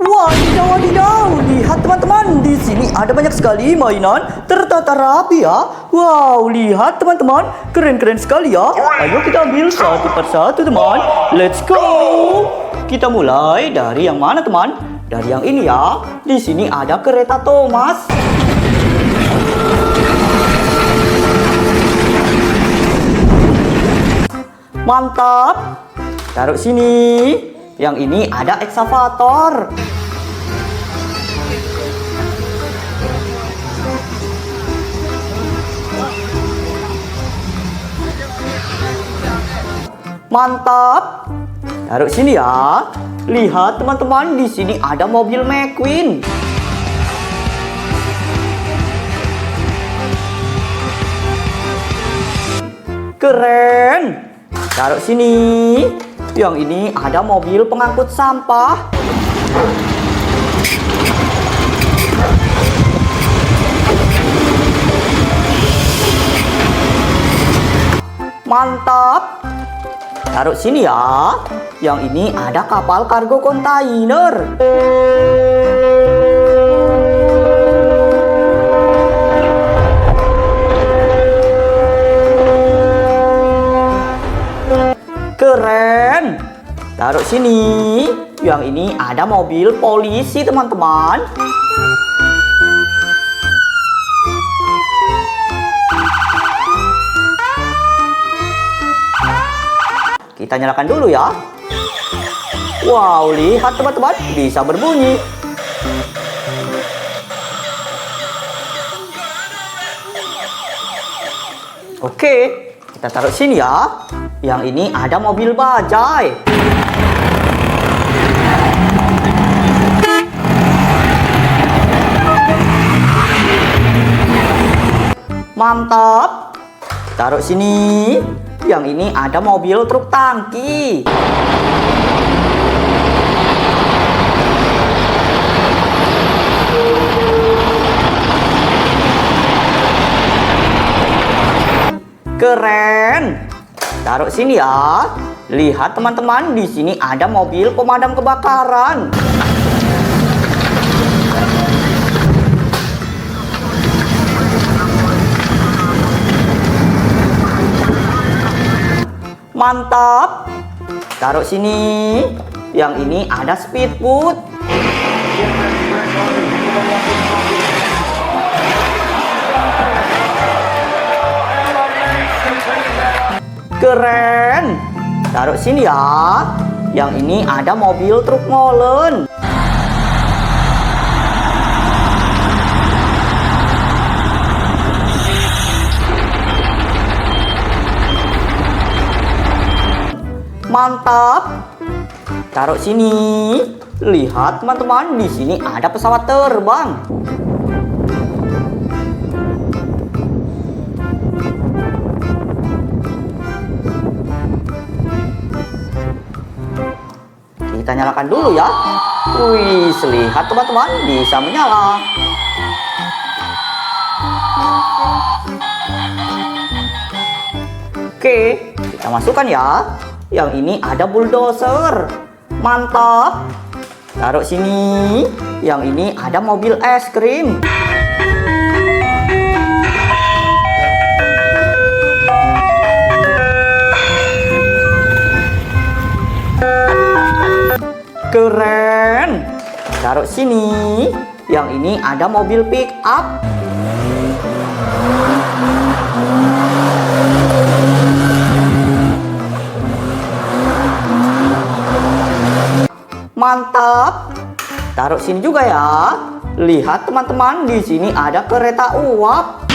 Wadidaw, wadidaw. Lihat teman-teman, di sini ada banyak sekali mainan tertata rapi ya. Wow, lihat teman-teman, keren-keren sekali ya. Ayo kita ambil satu persatu teman. Let's go. Kita mulai dari yang mana teman? Dari yang ini ya. Di sini ada kereta Thomas. Mantap. Taruh sini. Yang ini ada ekskavator. Mantap. Taruh sini ya. Lihat teman-teman, di sini ada mobil McQueen. Keren. Taruh sini. Yang ini ada mobil pengangkut sampah. Mantap. Taruh sini ya. Yang ini ada kapal kargo kontainer. Keren. Taruh sini. Yang ini ada mobil polisi teman-teman. Kita nyalakan dulu ya. Wow, lihat teman-teman, bisa berbunyi. Oke, kita taruh sini ya. Yang ini ada mobil bajai. Mantap. Taruh sini. Yang ini ada mobil truk tangki. Keren. Taruh sini ya. Lihat teman-teman, di sini ada mobil pemadam kebakaran. Mantap. Taruh sini. Yang ini ada speedboat. Keren. Taruh sini ya. Yang ini ada mobil truk molen. Mantap. Taruh sini. Lihat teman-teman, di sini ada pesawat terbang. Kita nyalakan dulu ya. Wih, lihat teman-teman, bisa menyala. Oke, kita masukkan ya. Yang ini ada bulldozer. Mantap. Taruh sini. Yang ini ada mobil es krim. Keren. Taruh sini. Yang ini ada mobil pick up. Mantap. Taruh sini juga ya. Lihat teman-teman, di sini ada kereta uap.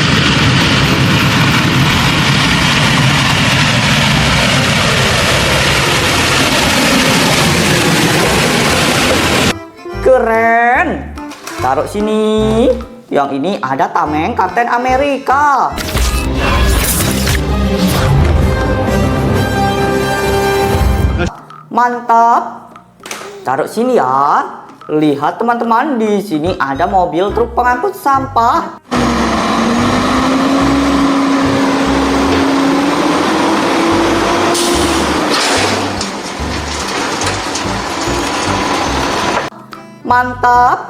Keren. Taruh sini. Yang ini ada tameng Kapten Amerika. Mantap. Taruh sini ya. Lihat teman-teman, di sini ada mobil truk pengangkut sampah. Mantap.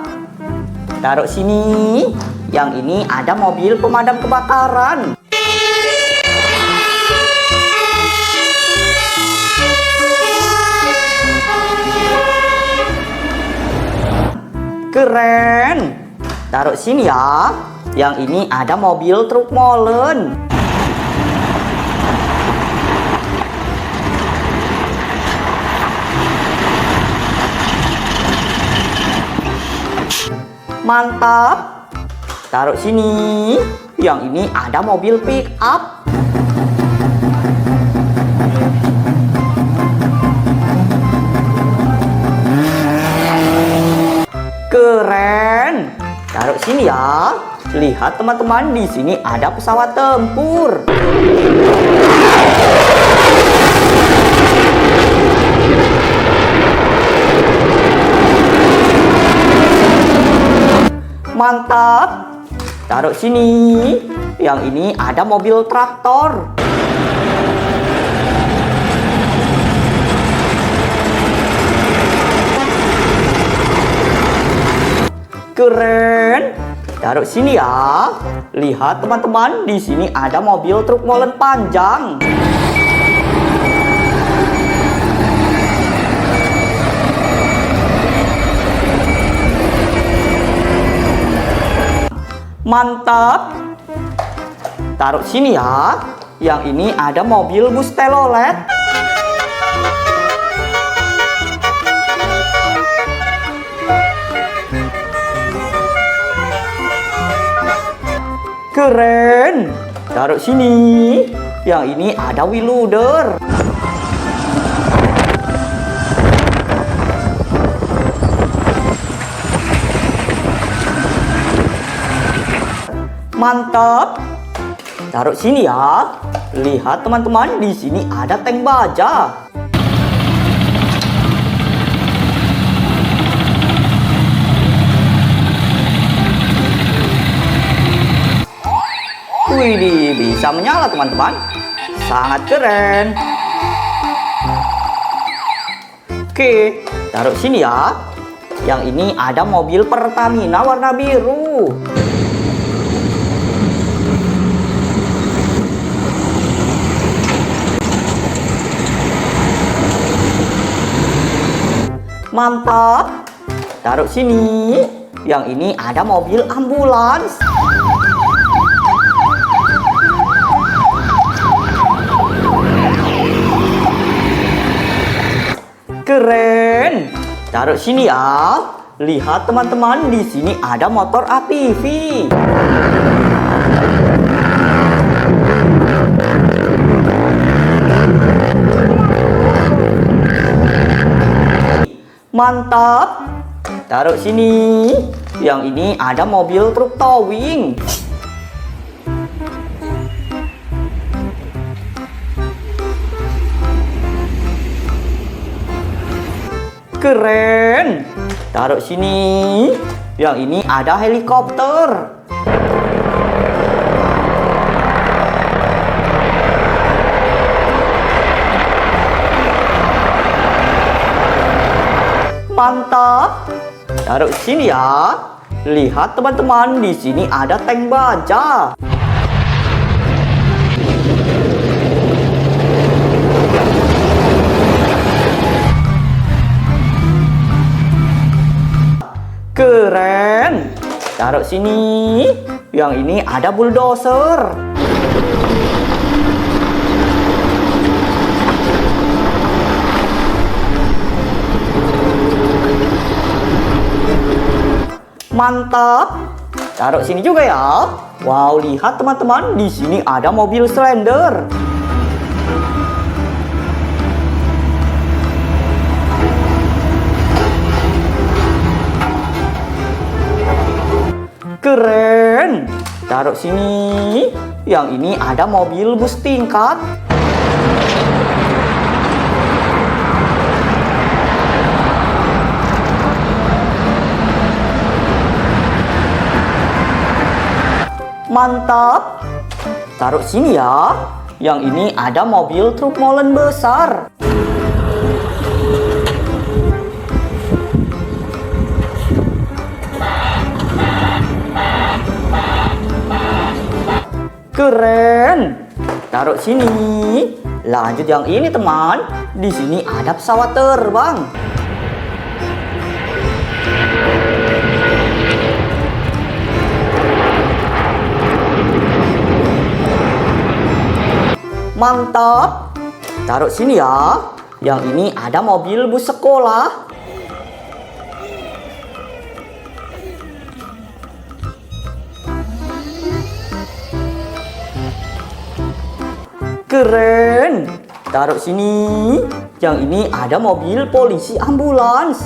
Taruh sini. Yang ini ada mobil pemadam kebakaran. Keren. Taruh sini ya. Yang ini ada mobil truk molen. Mantap. Taruh sini. Yang ini ada mobil pick up. Keren. Taruh sini ya. Lihat teman-teman, di sini ada pesawat tempur. Mantap. Taruh sini. Yang ini ada mobil traktor. Keren. Taruh sini ya. Lihat teman-teman, di sini ada mobil truk molen panjang. Mantap. Taruh sini ya. Yang ini ada mobil bus telolet. Keren. Taruh sini. Yang ini ada wheel loader. Mantap. Taruh sini ya. Lihat teman-teman, di sini ada tank baja. Widih, bisa menyala teman-teman. Sangat keren. Oke, taruh sini ya. Yang ini ada mobil Pertamina warna biru. Mantap. Taruh sini. Yang ini ada mobil ambulans. Keren. Taruh sini ya. Lihat teman-teman, di sini ada motor ATV. Mantap. Taruh sini. Yang ini ada mobil truk towing. Keren. Taruh sini. Yang ini ada helikopter. Mantap. Taruh sini ya. Lihat teman-teman, di sini ada tank baja. Keren. Taruh sini. Yang ini ada bulldozer. Mantap. Taruh sini juga ya. Wow, lihat teman-teman, di sini ada mobil Slender. Keren. Taruh sini. Yang ini ada mobil bus tingkat. Mantap. Taruh sini ya. Yang ini ada mobil truk molen besar. Keren. Taruh sini. Lanjut yang ini teman. Di sini ada pesawat terbang. Mantap. Taruh sini ya. Yang ini ada mobil bus sekolah. Keren. Taruh sini. Yang ini ada mobil polisi ambulans.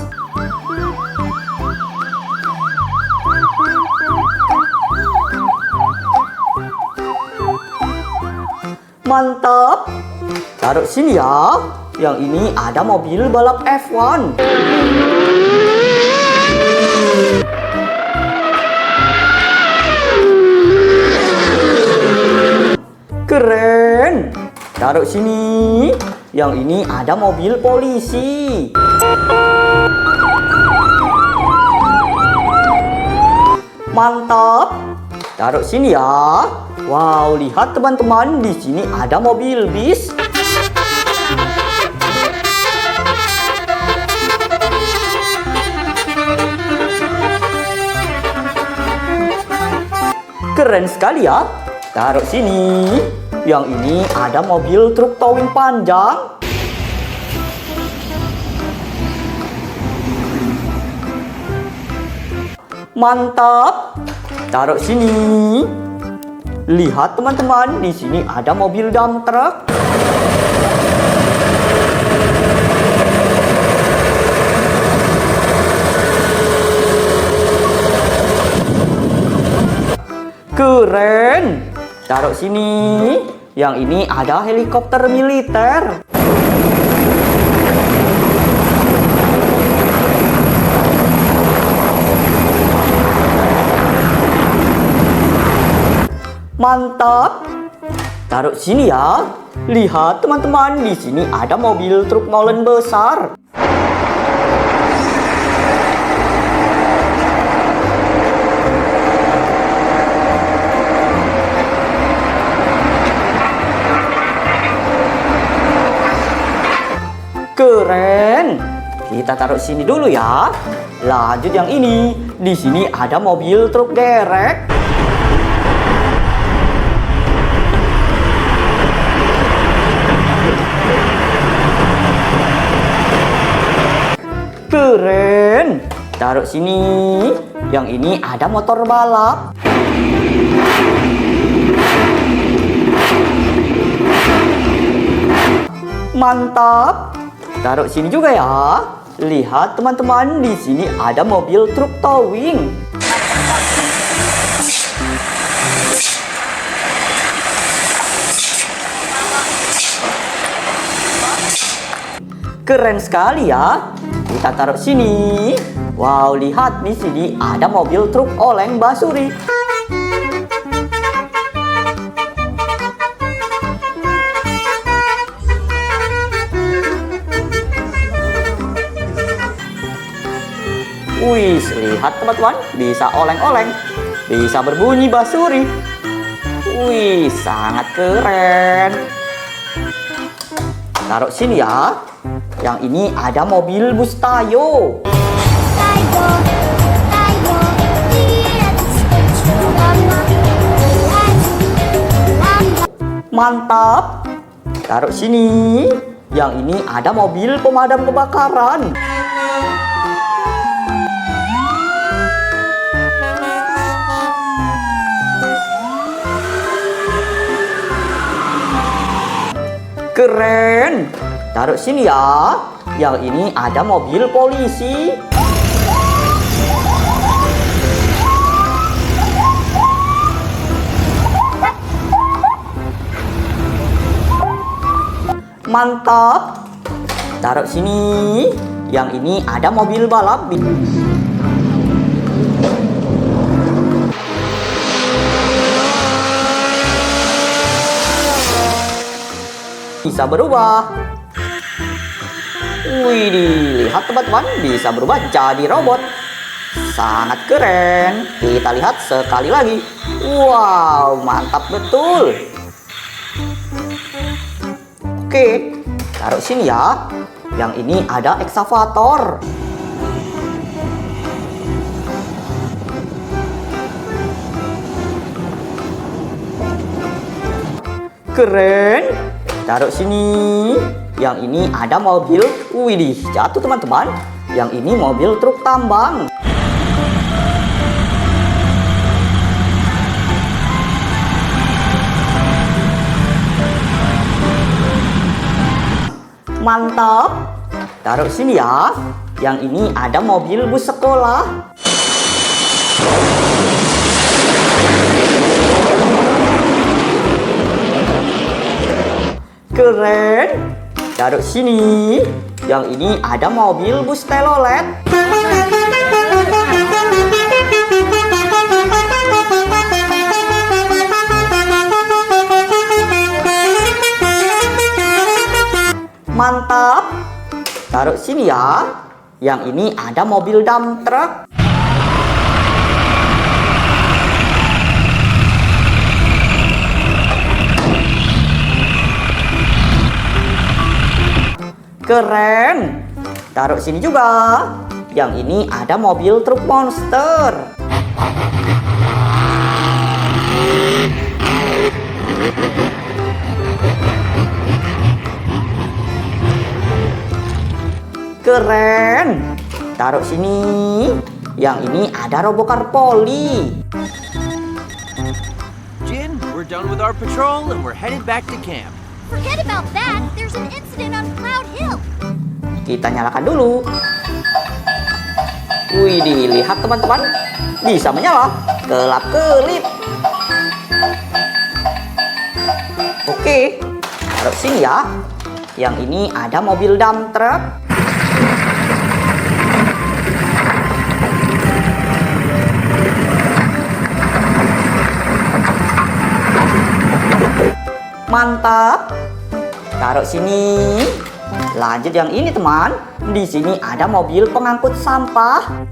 Mantap. Taruh sini ya. Yang ini ada mobil balap F1. Keren. Taruh sini. Yang ini ada mobil polisi. Mantap. Taruh sini ya. Wow, lihat teman-teman, di sini ada mobil bis. Keren sekali ya. Taruh sini. Yang ini ada mobil truk towing panjang. Mantap. Taruh sini. Lihat teman-teman, di sini ada mobil dump truck. Keren. Taruh sini. Yang ini ada helikopter militer. Mantap. Taruh sini ya. Lihat teman-teman, di sini ada mobil truk molen besar. Keren. Kita taruh sini dulu ya. Lanjut yang ini. Di sini ada mobil truk derek. Keren. Taruh sini. Yang ini ada motor balap. Mantap. Taruh sini juga ya. Lihat teman-teman, di sini ada mobil truk towing. Keren sekali ya. Kita taruh sini. Wow, lihat di sini ada mobil truk oleng basuri. Wih, lihat teman-teman, bisa oleng-oleng, bisa berbunyi basuri. Wih, sangat keren. Taruh sini ya. Yang ini ada mobil bus Tayo. Mantap. Taruh sini. Yang ini ada mobil pemadam kebakaran. Keren. Taruh sini ya. Yang ini ada mobil polisi. Mantap. Taruh sini. Yang ini ada mobil balap. Bisa berubah. Wih, lihat teman-teman, bisa berubah jadi robot. Sangat keren. Kita lihat sekali lagi. Wow, mantap betul. Oke, taruh sini ya. Yang ini ada ekskavator. Keren. Taruh sini. Yang ini ada mobil. Widih, jatuh teman-teman. Yang ini mobil truk tambang. Mantap. Taruh sini ya. Yang ini ada mobil bus sekolah. Keren. Taruh sini. Yang ini ada mobil bus telolet. Mantap. Taruh sini ya. Yang ini ada mobil dump truck. Keren. Taruh sini juga. Yang ini ada mobil truk monster. Keren. Taruh sini. Yang ini ada robokar poli. Jin, we're done with our patrol and we're headed back to camp. Forget about that. There's an incident on Cloud Hill. Kita nyalakan dulu. Wih, dilihat teman-teman. Bisa menyala. Kelap-kelip. Oke. Taruh sini ya. Yang ini ada mobil dump truck. Mantap. Taruh sini. Lanjut yang ini teman. Di sini ada mobil pengangkut sampah.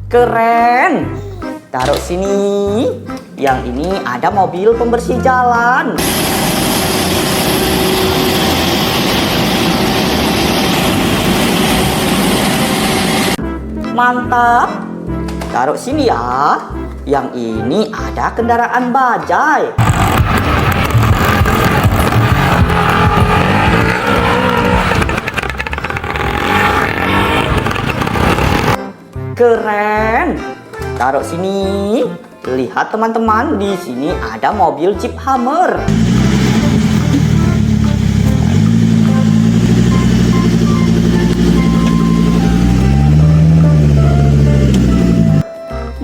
Keren. Taruh sini. Yang ini ada mobil pembersih jalan. Mantap. Taruh sini ya. Yang ini ada kendaraan bajai. Keren. Taruh sini. Lihat teman-teman, di sini ada mobil Jeep Hummer.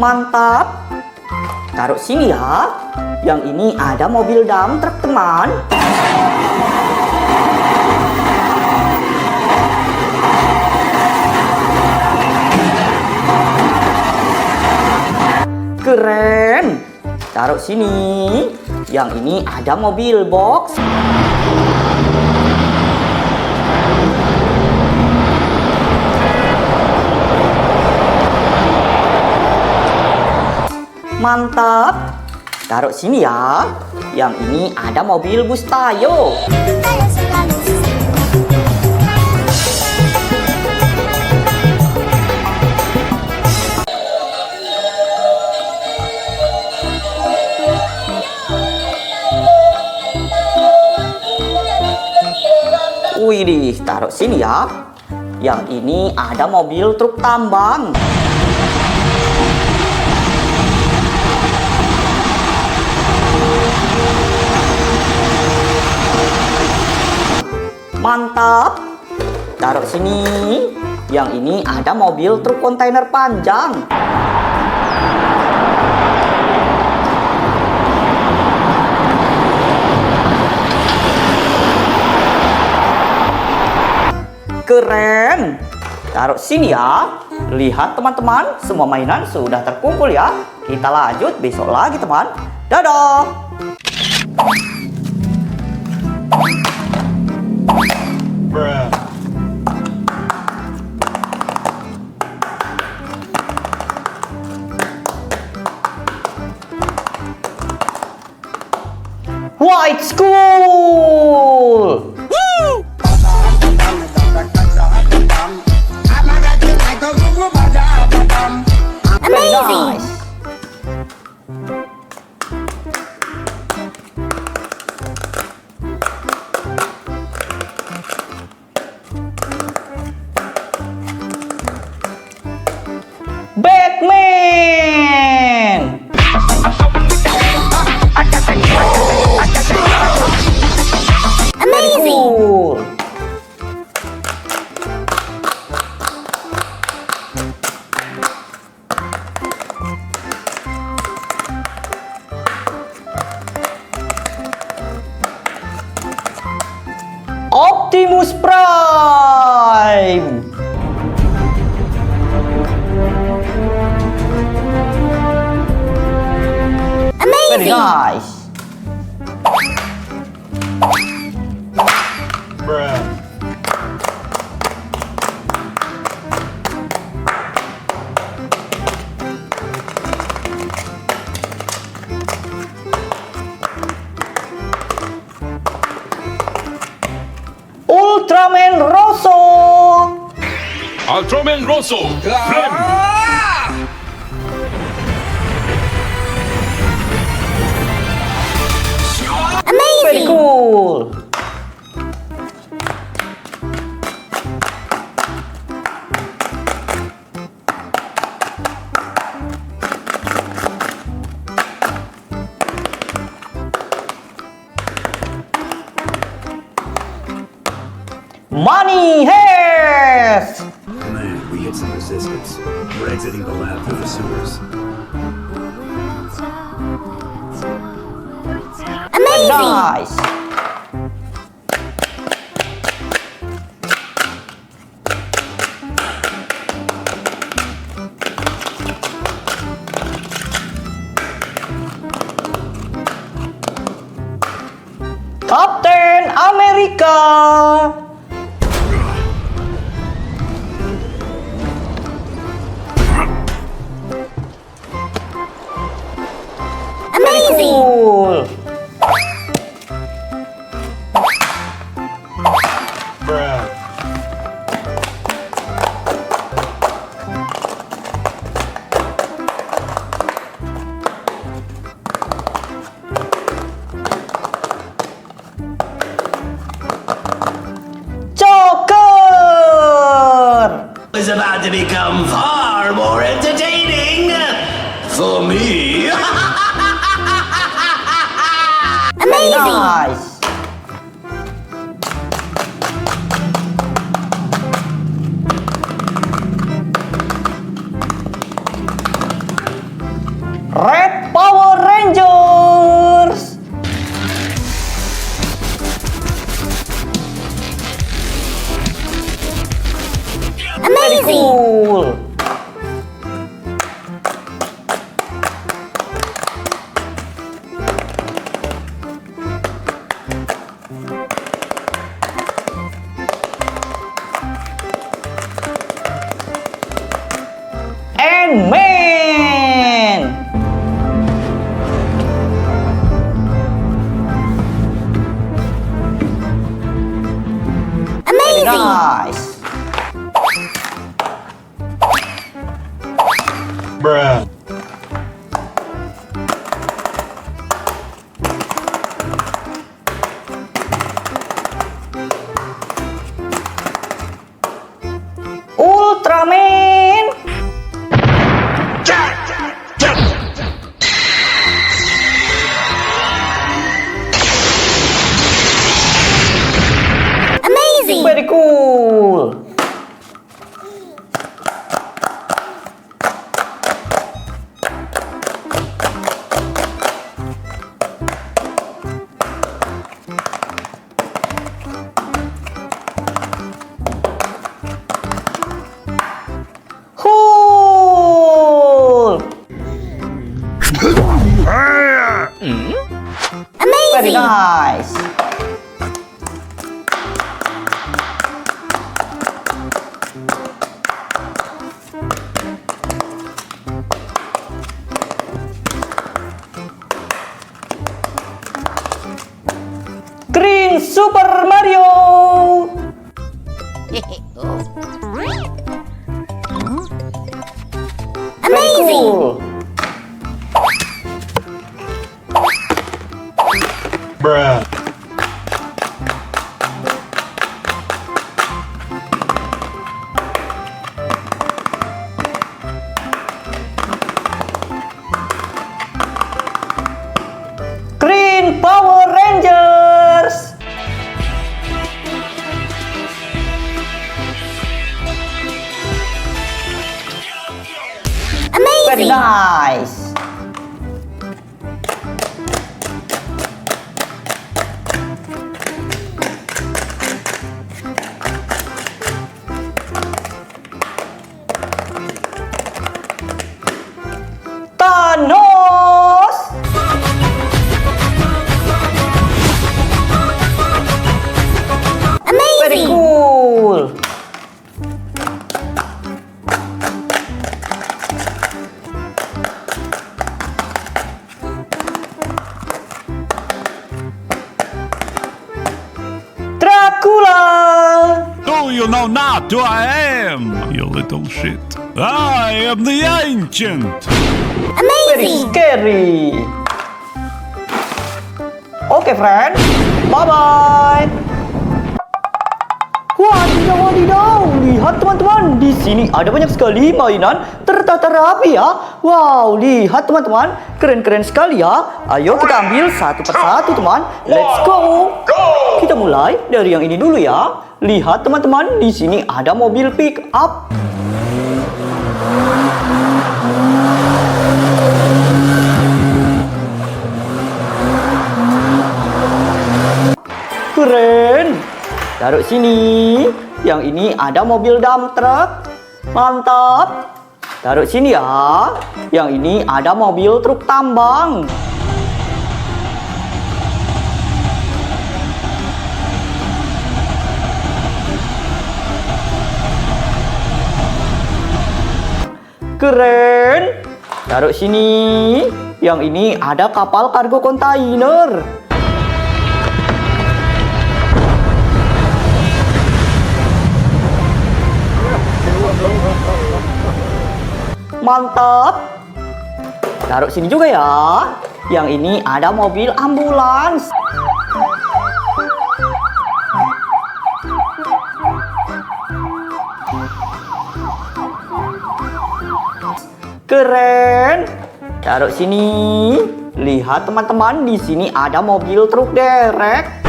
Mantap. Taruh sini ya. Yang ini ada mobil dump truck teman. Keren. Taruh sini. Yang ini ada mobil box. Mantap. Taruh sini ya. Yang ini ada mobil bus Tayo. Widih, taruh sini ya. Yang ini ada mobil truk tambang. Mantap. Taruh sini. Yang ini ada mobil truk kontainer panjang. Keren. Taruh sini ya. Lihat teman-teman, semua mainan sudah terkumpul ya. Kita lanjut besok lagi teman. Dadah. White School! Very nice. Batman! Amazing! Cool. Optimus Prime! Very Amazing! nice. Ultraman Rosso! Ultraman Rosso, Flame! Very Amazing! cool. Money Heist! Man, we hit some resistance. We're exiting the lab through the sewers. Very Amazing! nice. Captain America! Amazing! Cool. Joker! Is about to become far more entertaining for me. Amazing! Nice. Red Power Rangers! Very Amazing! cool. Very nice. Green Super Mario. Amazing! Cool. Bruh. Green Power Rangers. Very Amazing! nice. Thanos. Very Amazing! cool. Dracula. Do you know not who I am, you little shit? I am the ancient. Very Amazing! scary. Oke, friend. Bye-bye. Wadidaw, wadidaw. Lihat teman-teman, di sini ada banyak sekali mainan tertata rapi ya. Wow, lihat teman-teman, keren-keren sekali ya. Ayo kita ambil satu persatu teman. Let's go. Kita mulai dari yang ini dulu ya. Lihat teman-teman, di sini ada mobil pick up. Keren. Taruh sini. Yang ini ada mobil dump truck. Mantap. Taruh sini ya. Yang ini ada mobil truk tambang. Keren. Taruh sini. Yang ini ada kapal kargo kontainer. Mantap. Taruh sini juga ya. Yang ini ada mobil ambulans. Keren. Taruh sini. Lihat teman-teman, di sini ada mobil truk derek.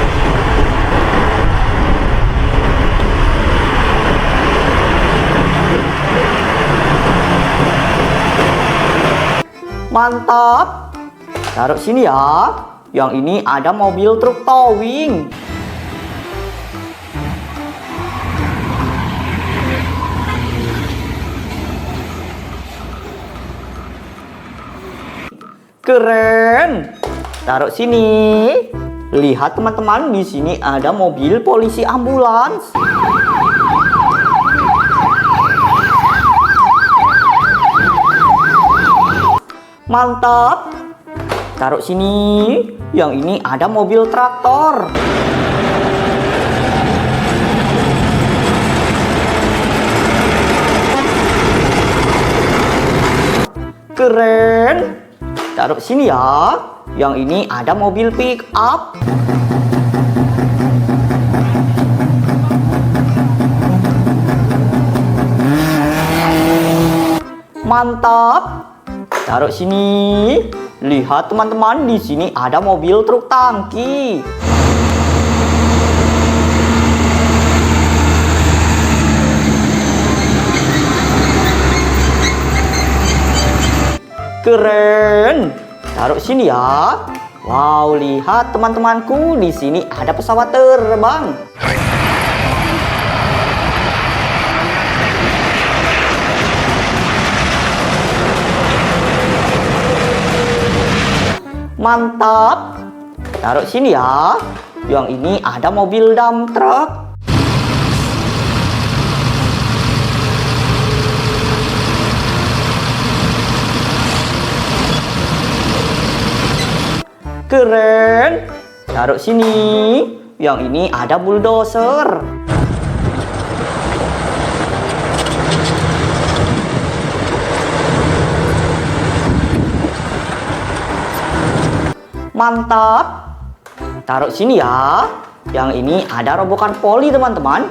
Mantap. Taruh sini ya. Yang ini ada mobil truk towing. Keren. Taruh sini. Lihat teman-teman, di sini ada mobil polisi ambulans. Mantap. Taruh sini. Yang ini ada mobil traktor. Keren. Taruh sini ya. Yang ini ada mobil pick up. Mantap. Taruh sini. Lihat teman-teman, di sini ada mobil truk tangki. Keren. Taruh sini ya. Wow, lihat teman-temanku, di sini ada pesawat terbang. Mantap. taruh sini ya. Yang ini ada mobil dump truck. Keren. Taruh sini. Yang ini ada bulldozer. Mantap. Taruh sini ya. Yang ini ada robokan poli, teman-teman.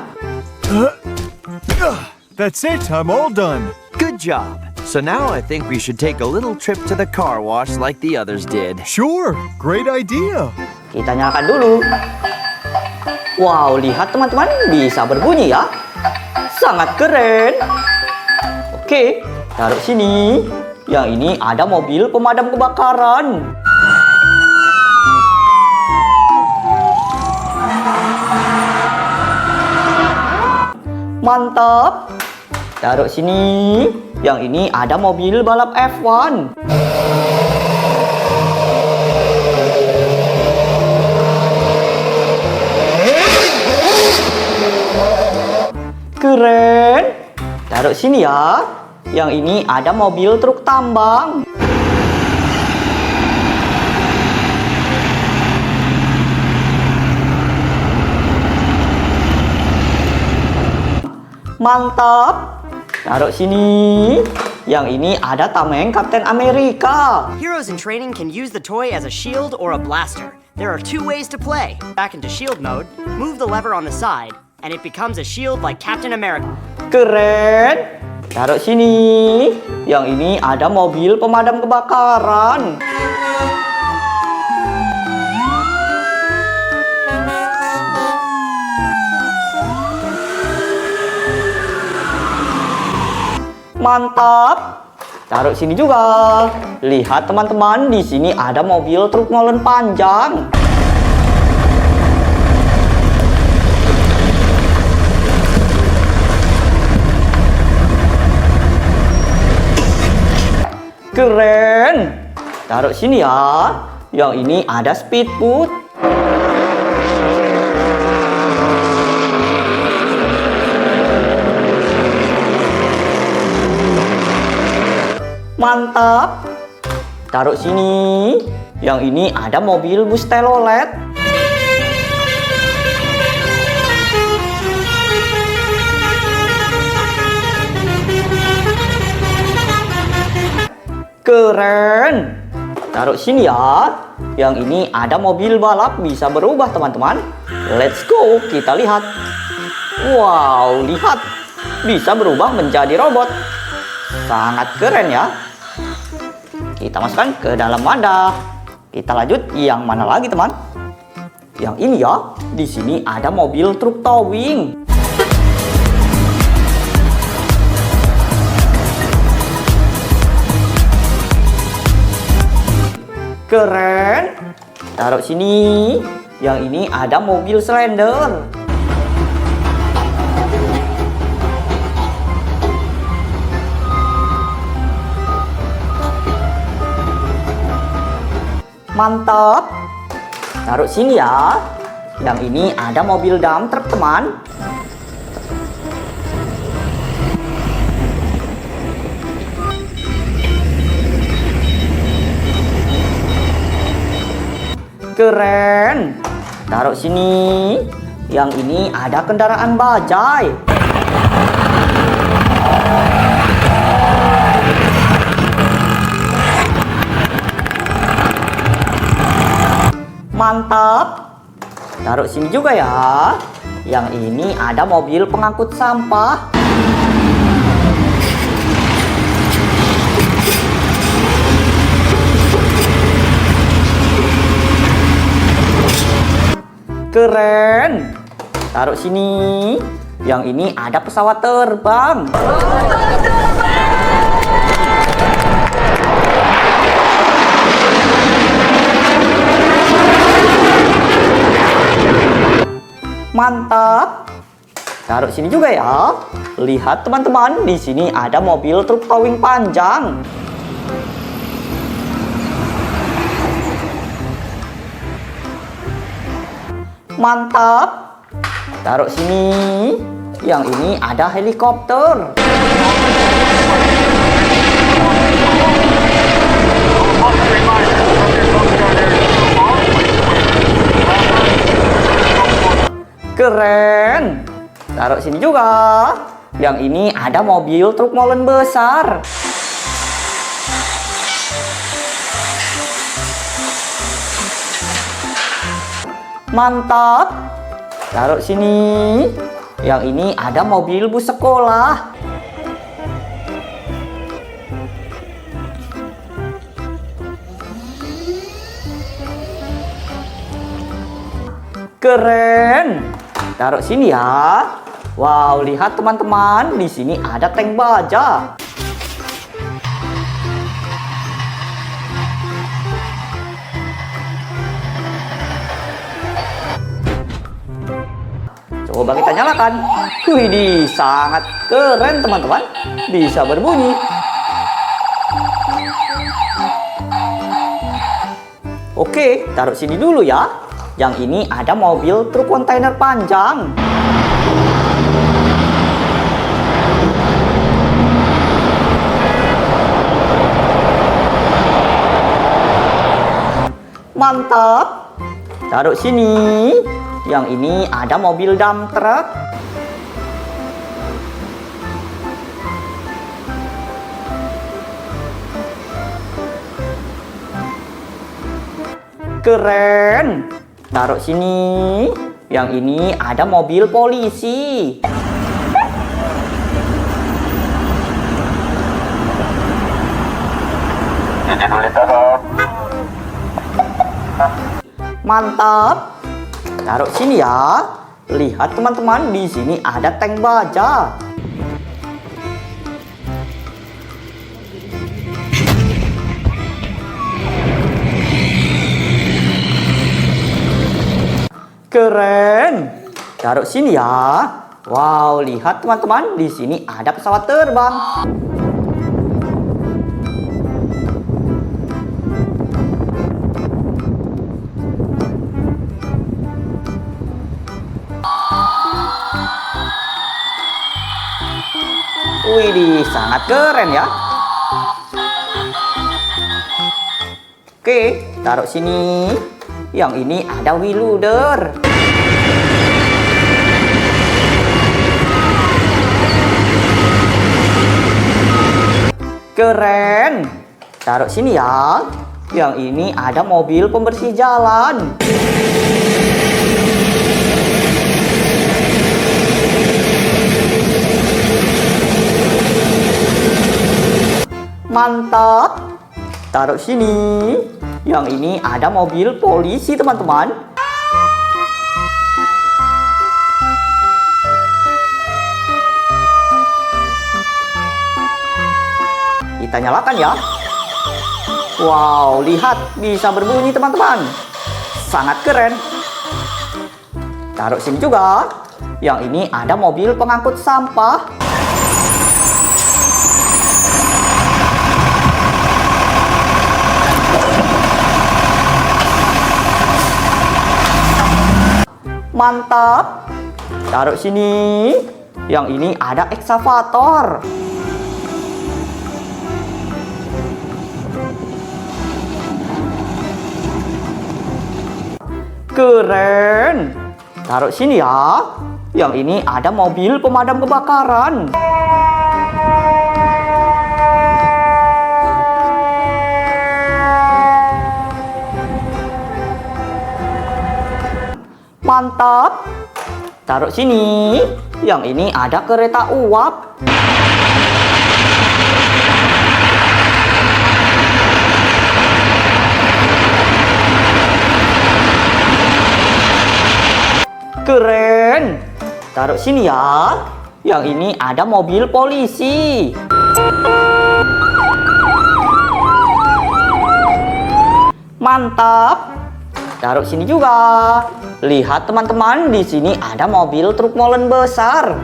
That's it, I'm all done. Good job. So now I think we should take a little trip to the car wash like the others did. Sure, great idea. Kita nyalakan dulu. Wow, lihat teman-teman, bisa berbunyi ya. Sangat keren. Oke, taruh sini. Yang ini ada mobil pemadam kebakaran. Mantap. Taruh sini. Yang ini ada mobil balap F1. Keren. Taruh sini ya. Yang ini ada mobil truk tambang. Mantap. Taruh sini. Yang ini ada tameng Kapten Amerika. Heroes in training can use the toy as a shield or a blaster. There are 2 ways to play. Back into shield mode, move the lever on the side, and it becomes a shield like Captain America. Keren. Taruh sini. Yang ini ada mobil pemadam kebakaran. Mantap. Taruh sini juga. Lihat teman-teman, di sini ada mobil truk molen panjang. Keren. Taruh sini ya. Yang ini ada speedboat. Mantap. Taruh sini. Yang ini ada mobil bus telolet. Keren. Taruh sini ya. Yang ini ada mobil balap bisa berubah, teman-teman. Let's go, kita lihat. Wow, lihat. Bisa berubah menjadi robot. Sangat keren ya. Kita masukkan ke dalam wadah. Kita lanjut yang mana lagi, teman? Yang ini ya. Di sini ada mobil truk towing. Keren. Taruh sini. Yang ini ada mobil Slender. Mantap. Taruh sini ya. Yang ini ada mobil dump truck, teman. Keren. Taruh sini. Yang ini ada kendaraan bajai. Mantap. Taruh sini juga ya. Yang ini ada mobil pengangkut sampah. Keren. Taruh sini. Yang ini ada pesawat terbang. Mantap. Taruh sini juga ya. Lihat teman-teman, di sini ada mobil truk towing panjang. Mantap. Taruh sini. Yang ini ada helikopter. Keren. Taruh sini juga. Yang ini ada mobil truk molen besar. Mantap. Taruh sini. Yang ini ada mobil bus sekolah. Keren. Taruh sini ya. Wow, lihat teman-teman, di sini ada tank baja. Coba kita nyalakan. Widih, sangat keren teman-teman. Bisa berbunyi. Oke, taruh sini dulu ya. Yang ini ada mobil truk kontainer panjang. Mantap. Taruh sini. Yang ini ada mobil dump truck. Keren. Taruh sini. Yang ini ada mobil polisi. Mantap. Taruh sini ya. Lihat teman-teman, di sini ada tank baja. Keren. Taruh sini ya. Wow, lihat teman-teman, di sini ada pesawat terbang. Widih, sangat keren ya. Oke, taruh sini. Yang ini ada wheel loader. Keren. Taruh sini ya. Yang ini ada mobil pembersih jalan. Mantap. Taruh sini. Yang ini ada mobil polisi teman-teman. Kita nyalakan ya. Wow, lihat, bisa berbunyi teman-teman. Sangat keren. Taruh sini juga. Yang ini ada mobil pengangkut sampah. Mantap. Taruh sini. Yang ini ada ekskavator. Keren. Taruh sini ya. Yang ini ada mobil pemadam kebakaran. Mantap. Taruh sini. Yang ini ada kereta uap. Keren. Taruh sini ya. Yang ini ada mobil polisi. Mantap. Taruh sini juga. Lihat teman-teman, di sini ada mobil truk molen besar.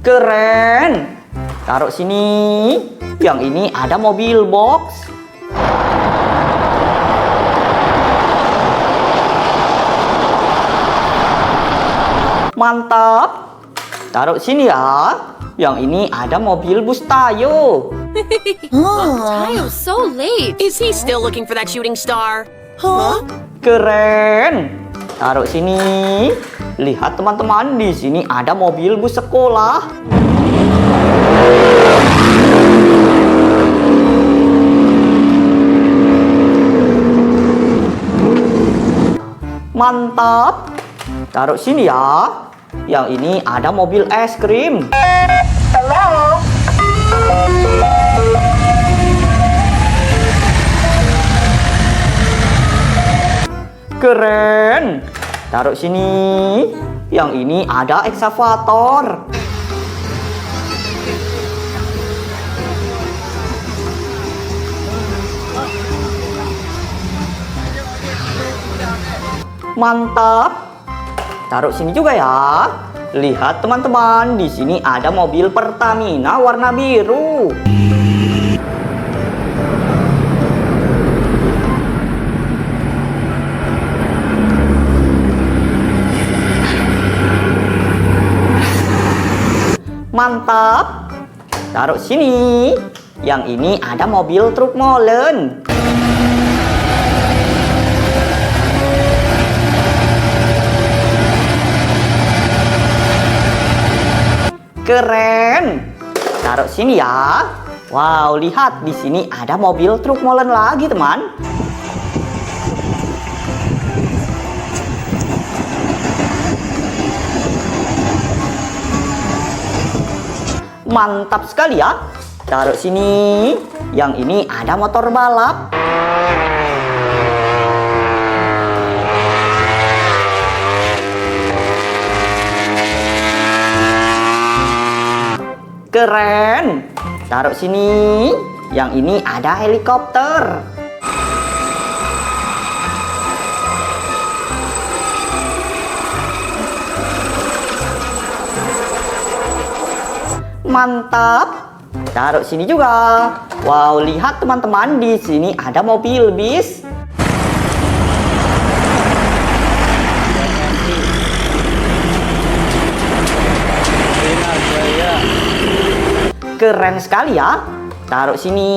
Keren. taruh sini. Yang ini ada mobil box. Mantap. Taruh sini ya. Yang ini ada mobil bus Tayo. Tayo's so late. Is he still looking for that shooting star? Keren. Taruh sini. Lihat teman-teman, di sini ada mobil bus sekolah. Mantap. Taruh sini ya. Yang ini ada mobil es krim. Keren. Taruh sini. Yang ini ada ekskavator. Mantap. Taruh sini juga ya. Lihat teman-teman, di sini ada mobil Pertamina warna biru. Mantap. Taruh sini. Yang ini ada mobil truk molen. Keren. Taruh sini ya. Wow, lihat di sini ada mobil truk molen lagi, teman. Mantap sekali ya. Taruh sini. Yang ini ada motor balap. Keren. Taruh sini. Yang ini ada helikopter. Mantap. Taruh sini juga. Wow, lihat teman-teman, di sini ada mobil bis. Keren sekali ya. Taruh sini.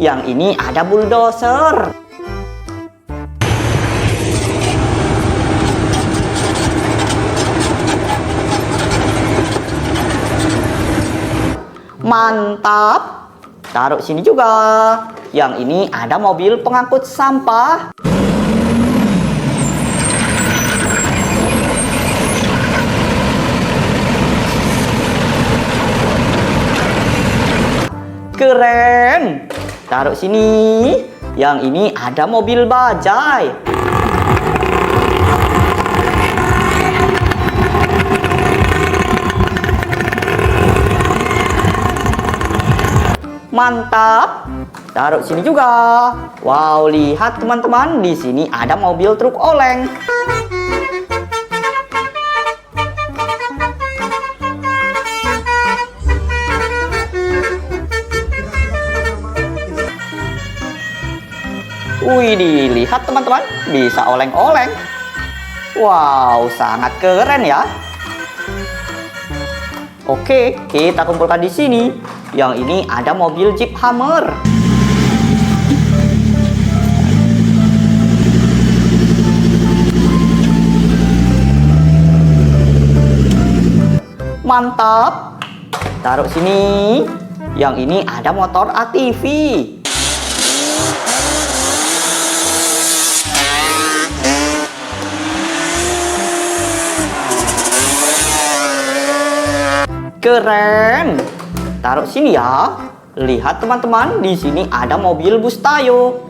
Yang ini ada bulldozer. Mantap. Taruh sini juga. Yang ini ada mobil pengangkut sampah. Keren. Taruh sini. Yang ini ada mobil bajai. Mantap. Taruh sini juga. Wow, lihat teman-teman, di sini ada mobil truk oleng. Wih, dilihat teman-teman, bisa oleng-oleng. Wow, sangat keren ya. Oke, kita kumpulkan di sini. Yang ini ada mobil Jeep Hummer. Mantap. Taruh sini. Yang ini ada motor ATV. Keren. Taruh sini ya. Lihat teman-teman, di sini ada mobil bus Tayo.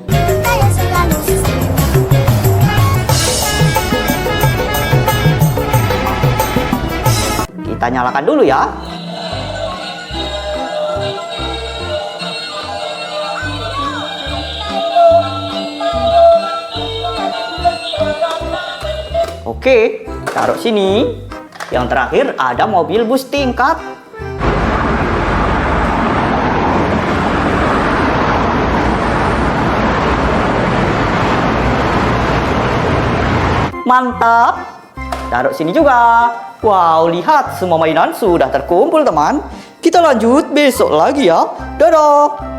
Kita nyalakan dulu ya. Oke, taruh sini. Yang terakhir ada mobil bus tingkat. Mantap. Taruh sini juga. Wow, lihat semua mainan sudah terkumpul teman. Kita lanjut besok lagi ya. Dadah.